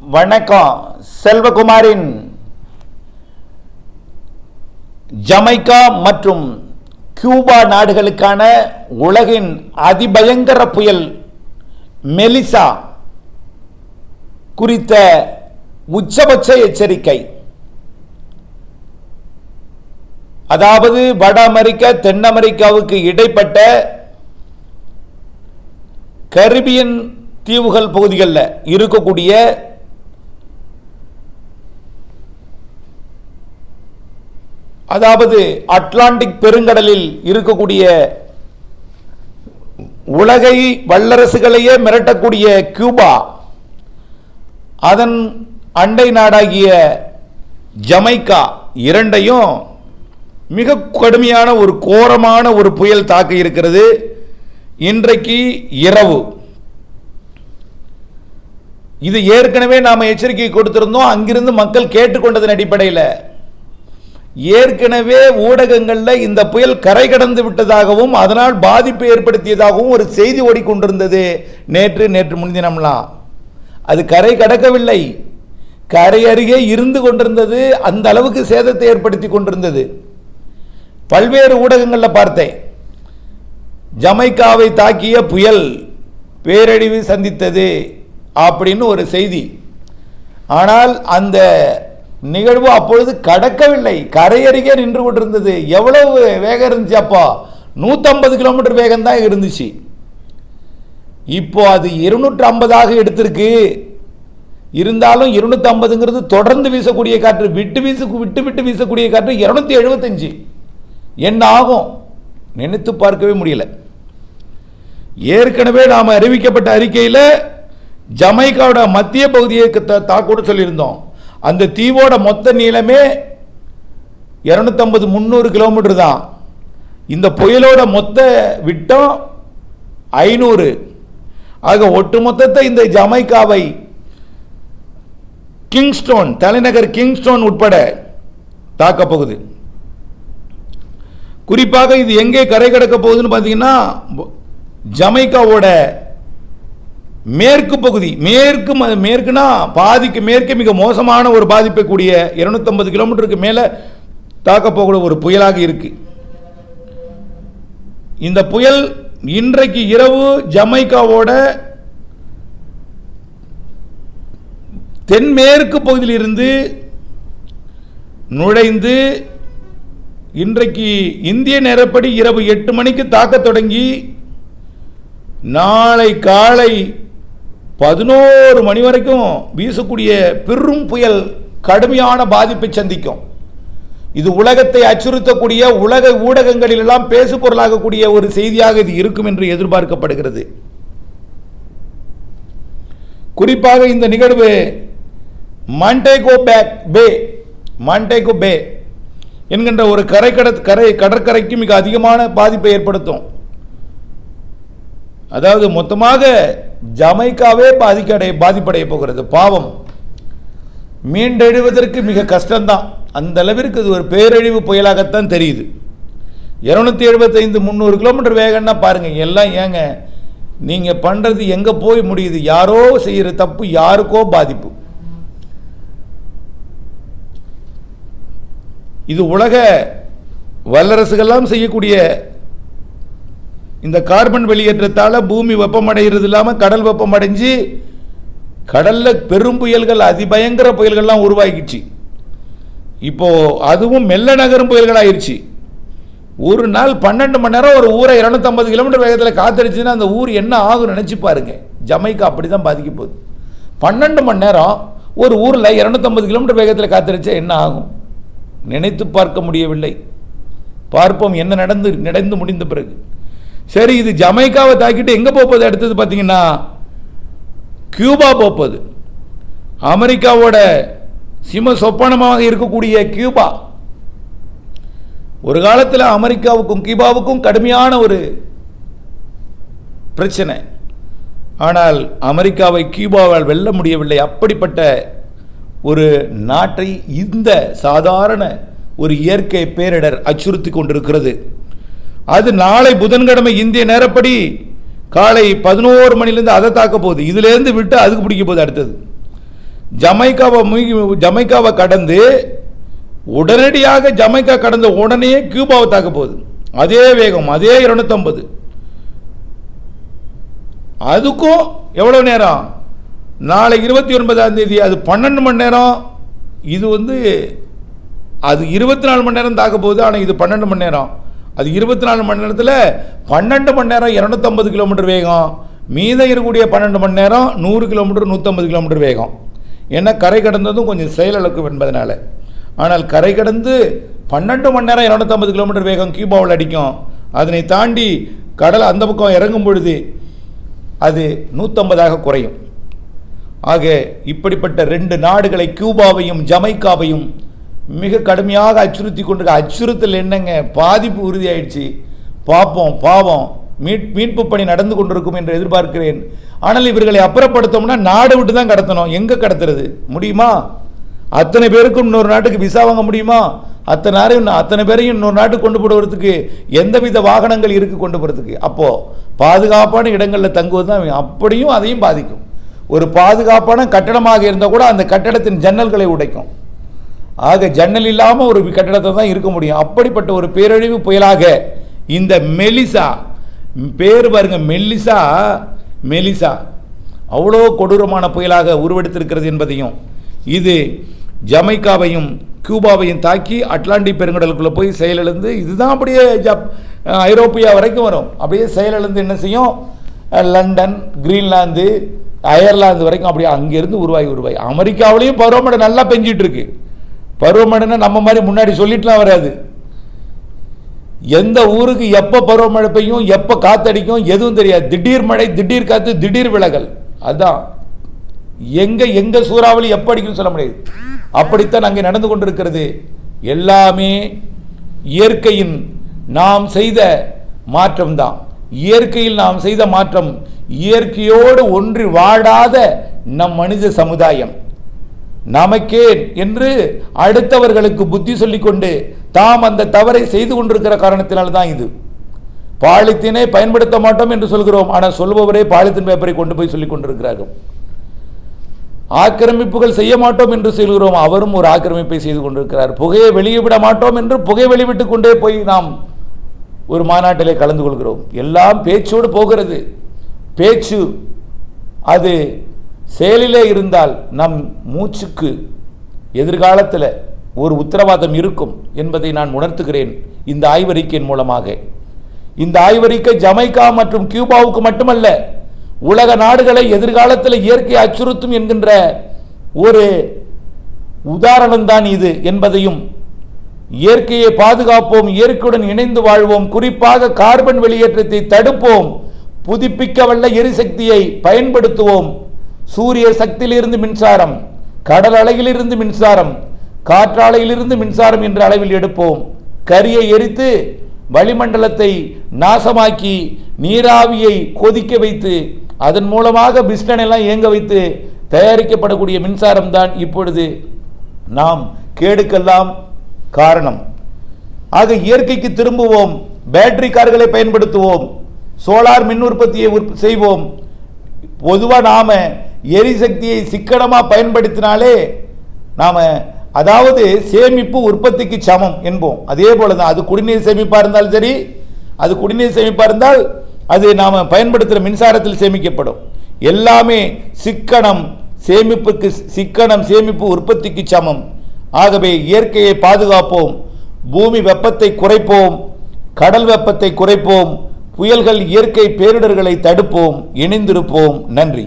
வணக்கம். செல்வகுமாரின் ஜமைக்கா மற்றும் கியூபா நாடுகளுக்கான உலகின் அதிபயங்கர புயல் மெலிசா குறித்த உச்சபட்ச எச்சரிக்கை. அதாவது வட அமெரிக்கா தென் அமெரிக்காவுக்கு இடைப்பட்ட கரிபியன் தீவுகள் பகுதிகளில் இருக்கக்கூடிய அதாவது அட்லாண்டிக் பெருங்கடலில் இருக்கக்கூடிய உலகை வல்லரசுகளையே மிரட்டக்கூடிய கியூபா, அதன் அண்டை நாடாகிய ஜமைக்கா இரண்டையும் மிக கடுமையான ஒரு கோரமான ஒரு புயல் தாக்க இருக்கிறது. இன்றைக்கு இரவு இது ஏற்கனவே நாம் எச்சரிக்கை கொடுத்திருந்தோம். அங்கிருந்து மக்கள் கேட்டுக்கொண்டதன் அடிப்படையில் ஏற்கனவே ஊடகங்களில் இந்த புயல் கரை கடந்து விட்டதாகவும் அதனால் பாதிப்பு ஏற்படுத்தியதாகவும் ஒரு செய்தி ஓடிக்கொண்டிருந்தது. நேற்று முன்தினம்லாம் அது கரை கடக்கவில்லை, கரை அருகே இருந்து கொண்டிருந்தது. அந்த அளவுக்கு சேதத்தை ஏற்படுத்தி கொண்டிருந்தது. பல்வேறு ஊடகங்களில் பார்த்தேன், ஜமைக்காவை தாக்கிய புயல் பேரழிவு சந்தித்தது அப்படின்னு ஒரு செய்தி. ஆனால் அந்த நிகழ்வு அப்பொழுது கடக்கவில்லை, கரை அருகே நின்று கொண்டிருந்தது. எவ்வளவு வேகம் இருந்துச்சு? அப்போ 150 கிலோமீட்டர் வேகம் தான் இருந்துச்சு. இப்போ அது 250 எடுத்திருக்கு. இருந்தாலும் 250ங்கிறது தொடர்ந்து வீசக்கூடிய காற்று, விட்டு விட்டு வீசக்கூடிய காற்று 275. என்ன ஆகும் நினைத்து பார்க்கவே முடியல. ஏற்கனவே நாம் அறிவிக்கப்பட்ட அறிக்கையில் ஜமைக்காவோட மத்திய பகுதியை தாக்கூட சொல்லியிருந்தோம். அந்த தீவோட மொத்த நீளமே 250-300 கிலோமீட்டர் தான். இந்த புயலோட மொத்த விட்டம் 500. ஆக ஒட்டுமொத்தத்தை இந்த ஜமைக்காவை கிங்ஸ்டோன், தலைநகர் கிங்ஸ்டோன் உட்பட தாக்க போகுது. குறிப்பாக இது எங்கே கரை கடக்க போகுதுன்னு பார்த்தீங்கன்னா, ஜமைக்காவோட மேற்கு பகுதி, மேற்குனா பாதிக்கு மேற்கே மிக மோசமான ஒரு பாதிப்பை கூடிய 250 கிலோமீட்டருக்கு மேலே தாக்க போகிற ஒரு புயலாக இருக்கு. இந்த புயல் இன்றைக்கு இரவு ஜமைக்காவோட தென்மேற்கு பகுதியில் இருந்து நுழைந்து இன்றைக்கு இந்திய நேரப்படி இரவு 8 மணிக்கு தாக்க தொடங்கி நாளை காலை 11 மணி வரைக்கும் வீசக்கூடிய பெரும் புயல் கடுமையான பாதிப்பை சந்திக்கும். இது உலகத்தை அச்சுறுத்தக்கூடிய, உலக ஊடகங்களில் எல்லாம் பேசு பொருளாகக்கூடிய ஒரு செய்தியாக இது இருக்கும் என்று எதிர்பார்க்கப்படுகிறது. குறிப்பாக இந்த நிகழ்வு மாண்டேகோ பே என்கின்ற ஒரு கடற்கரைக்கு மிக அதிகமான பாதிப்பை ஏற்படுத்தும். அதாவது மொத்தமாக ஜமைக்காவே பாதிப்படைய போகிறது. பாவம், மீண்டெழுவதற்கு மிக கஷ்டம்தான். அந்த அளவிற்கு இது ஒரு பேரழிவு புயலாகத்தான் தெரியுது. 275-300 கிலோமீட்டர் வேகம்னா பாருங்க. எல்லாம் ஏங்க நீங்க பண்றது எங்க போய் முடியுது? யாரோ செய்யற தப்பு யாருக்கோ பாதிப்பு. இது உலக வல்லரசுகள்லாம் செய்யக்கூடிய இந்த கார்பன் வெளியேற்றத்தால் பூமி வெப்பமடைகிறது இல்லாமல் கடல் வெப்பமடைஞ்சு கடலில் பெரும் புயல்கள், அதிபயங்கர புயல்கள்லாம் உருவாகிடுச்சு. இப்போ அதுவும் மெல்ல நகரும் புயல்களாகிடுச்சு. ஒரு நாள் 12 மணி நேரம் ஒரு ஊரை 250 கிலோமீட்டர் வேகத்தில் காத்தடிச்சுன்னா அந்த ஊர் என்ன ஆகும் நினச்சி பாருங்க. ஜமைக்கா அப்படி தான் பாதிக்க போகுது. 12 மணி நேரம் ஒரு ஊரில் 250 கிலோமீட்டர் வேகத்தில் காத்தடிச்சா என்ன ஆகும் நினைத்து பார்க்க முடியவில்லை. பார்ப்போம் என்ன நடந்து முடிந்த பிறகு. சரி, இது ஜமைக்காவை தாக்கிட்டு எங்கே போகுது? அடுத்தது பார்த்தீங்கன்னா கியூபா போகுது. அமெரிக்காவோட சிம சொப்பனமாக இருக்கக்கூடிய கியூபா ஒரு காலத்தில் அமெரிக்காவுக்கும் கியூபாவுக்கும் கடுமையான ஒரு பிரச்சனை. ஆனால் அமெரிக்காவை கியூபாவால் வெல்ல முடியவில்லை. அப்படிப்பட்ட ஒரு நாட்டை இந்த சாதாரண ஒரு இயற்கை பேரிடர் அச்சுறுத்தி கொண்டிருக்கிறது. அது நாளை புதன்கிழமை இந்திய நேரப்படி காலை 11 மணிலிருந்து அதை தாக்க போகுது. இதிலேருந்து விட்டு அதுக்கு பிடிக்க போகுது. அடுத்தது ஜமைக்காவை கடந்து உடனடியாக ஜமைக்கா கடந்த உடனே கியூபாவை தாக்க போகுது. அதே வேகம், அதே 250. அதுக்கும் எவ்வளோ நேரம்? நாளை 29ஆம் தேதி அது 12 மணி நேரம். இது அது 24 மணி நேரம் தாக்க போகுது. ஆனால் இது 12 மணி நேரம். அது 24 மணி நேரத்தில் 12 மணி நேரம் 250 கிலோமீட்டர் வேகம், மீதம் இருக்கக்கூடிய 12 மணி நேரம் 100 கிலோமீட்டர் 150 கிலோமீட்டர் வேகம். ஏன்னா கரை கடந்ததும் கொஞ்சம் செயலிழக்கும் என்பதனால. ஆனால் கரை கடந்து 12 மணி நேரம் 250 கிலோமீட்டர் வேகம் கியூபாவில் அடிக்கும். அதனை தாண்டி கடல் அந்த பக்கம் இறங்கும் பொழுது அது 150ஆக குறையும். ஆக இப்படிப்பட்ட 2 நாடுகளை, கியூபாவையும் ஜமைக்காவையும் மிக கடுமையாக அச்சுறுத்தி கொண்டிருக்க. அச்சுறுத்தல் என்னங்க, பாதிப்பு உறுதியாயிடுச்சு. பார்ப்போம், பாவம், மீட்பு பணி நடந்து கொண்டிருக்கும் என்று எதிர்பார்க்கிறேன். ஆனால் இவர்களை அப்புறப்படுத்தோம்னா நாடு விட்டு தான் கடத்தணும். எங்கே கடத்துறது முடியுமா? அத்தனை பேருக்கும் இன்னொரு நாட்டுக்கு விசா வாங்க முடியுமா? அத்தனை பேரையும் இன்னொரு நாட்டுக்கு கொண்டு போடுவதற்கு எந்தவித வாகனங்கள் இருக்கு கொண்டு போகிறதுக்கு? அப்போது பாதுகாப்பான இடங்களில் தங்குவது தான். அப்படியும் அதையும் பாதிக்கும். ஒரு பாதுகாப்பான கட்டடமாக இருந்தால் கூட அந்த கட்டடத்தின் ஜன்னல்களை உடைக்கும். ஆக ஜன்னல் இல்லாமல் ஒரு கட்டடத்தை தான் இருக்க முடியும். அப்படிப்பட்ட ஒரு பேரழிவு புயலாக இந்த மெலிசா, பேர் பாருங்க, மெலிசா அவ்வளோ கொடூரமான புயலாக உருவெடுத்திருக்கிறது என்பதையும், இது ஜமைக்காவையும் கியூபாவையும் தாக்கி அட்லாண்டிக் பெருங்கடலுக்குள்ளே போய் செயலிழந்து, இதுதான் அப்படியே ஐரோப்பியா வரைக்கும் வரும். அப்படியே செயலிழந்து என்ன செய்யும்? லண்டன், கிரீன்லாந்து, அயர்லாந்து வரைக்கும் அப்படியே அங்கேருந்து உருவாகி அமெரிக்காவிலையும் பருவமழை நல்லா பெஞ்சிட்டு இருக்கு. பருவமழைன்னா நம்ம மாதிரி முன்னாடி சொல்லிட்டுலாம் வராது. எந்த ஊருக்கு எப்போ பருவமழை பெய்யும், எப்போ காத்தடிக்கும் எதுவும் தெரியாது. திடீர் மழை, திடீர் காத்து, திடீர் விலகல். அதான் எங்க சூறாவளி எப்போ அடிக்கும் சொல்ல முடியாது. அப்படித்தான் அங்கே நடந்து கொண்டிருக்கிறது. எல்லாமே இயற்கையின் நாம் செய்த மாற்றம் தான். இயற்கையில் நாம் செய்த மாற்றம். இயற்கையோடு ஒன்றி வாழாத நம் மனித சமுதாயம் நமக்கே என்று அடுத்தவர்களுக்கு புத்தி சொல்லிக்கொண்டு தாம் அந்த தவறை செய்து கொண்டிருக்கிற காரணத்தினால்தான் இது. பாலித்தீனை பயன்படுத்த மாட்டோம் என்று சொல்கிறோம், ஆனால் சொல்பவரே பாலித்தீன் பேப்பரை கொண்டு போய் சொல்லிக் கொண்டிருக்கிறார்கள். ஆக்கிரமிப்புகள் செய்ய மாட்டோம் என்று சொல்கிறோம், அவரும் ஒரு ஆக்கிரமிப்பை செய்து கொண்டிருக்கிறார். புகையை வெளியே விட மாட்டோம் என்று புகை வெளிவிட்டுக் கொண்டே போய் நாம் ஒரு மாநாட்டிலே கலந்து கொள்கிறோம். எல்லாம் பேச்சோடு போகிறது. பேச்சு அது செயலிலே இருந்தால் நம் மூச்சுக்கு எதிர்காலத்தில் ஒரு உத்தரவாதம் இருக்கும் என்பதை நான் உணர்த்துகிறேன் இந்த ஆய்வறிக்கையின் மூலமாக. இந்த ஆய்வறிக்கை ஜமைக்கா மற்றும் கியூபாவுக்கு மட்டுமல்ல, உலக நாடுகளை எதிர்காலத்தில் இயற்கை அச்சுறுத்தும் என்கின்ற ஒரு உதாரணம் தான் இது என்பதையும், இயற்கையை பாதுகாப்போம், இயற்கையுடன் இணைந்து வாழ்வோம், குறிப்பாக கார்பன் வெளியேற்றத்தை தடுப்போம், புதுப்பிக்கவல்ல எரிசக்தியை பயன்படுத்துவோம், சூரிய சக்தியிலிருந்து மின்சாரம், கடல் அலையிலிருந்து மின்சாரம், காற்றாலையிலிருந்து மின்சாரம் என்ற அளவில் எடுப்போம், கரியை எரித்து வளிமண்டலத்தை நாசமாக்கி நீராவியை கொதிக்க வைத்து அதன் மூலமாக பிஸ்டன் எல்லாம் இயங்க வைத்து தயாரிக்கப்படக்கூடிய மின்சாரம் தான் இப்பொழுது நாம் கேடுக்கெல்லாம் காரணம். ஆக இயற்கைக்கு திரும்புவோம், பேட்டரி கார்களை பயன்படுத்துவோம், சோலார் மின் உற்பத்தியை செய்வோம். பொதுவாக நாம எரிசக்தியை சிக்கனமாக பயன்படுத்தினாலே நாம, அதாவது சேமிப்பு உற்பத்திக்கு சமம் என்போம். அதே போல தான் அது குடிநீர் சேமிப்பாக இருந்தாலும் சரி, அது குடிநீர் சேமிப்பாக இருந்தால் அது நாம் பயன்படுத்துகிற மின்சாரத்தில் சேமிக்கப்படும். எல்லாமே சிக்கனம் சேமிப்புக்கு, சிக்கனம் சேமிப்பு உற்பத்திக்கு சமம். ஆகவே இயற்கையை பாதுகாப்போம், பூமி வெப்பத்தை குறைப்போம், கடல் வெப்பத்தை குறைப்போம், புயல்கள் இயற்கை பேரிடர்களை தடுப்போம். இணைந்திருப்போம். நன்றி.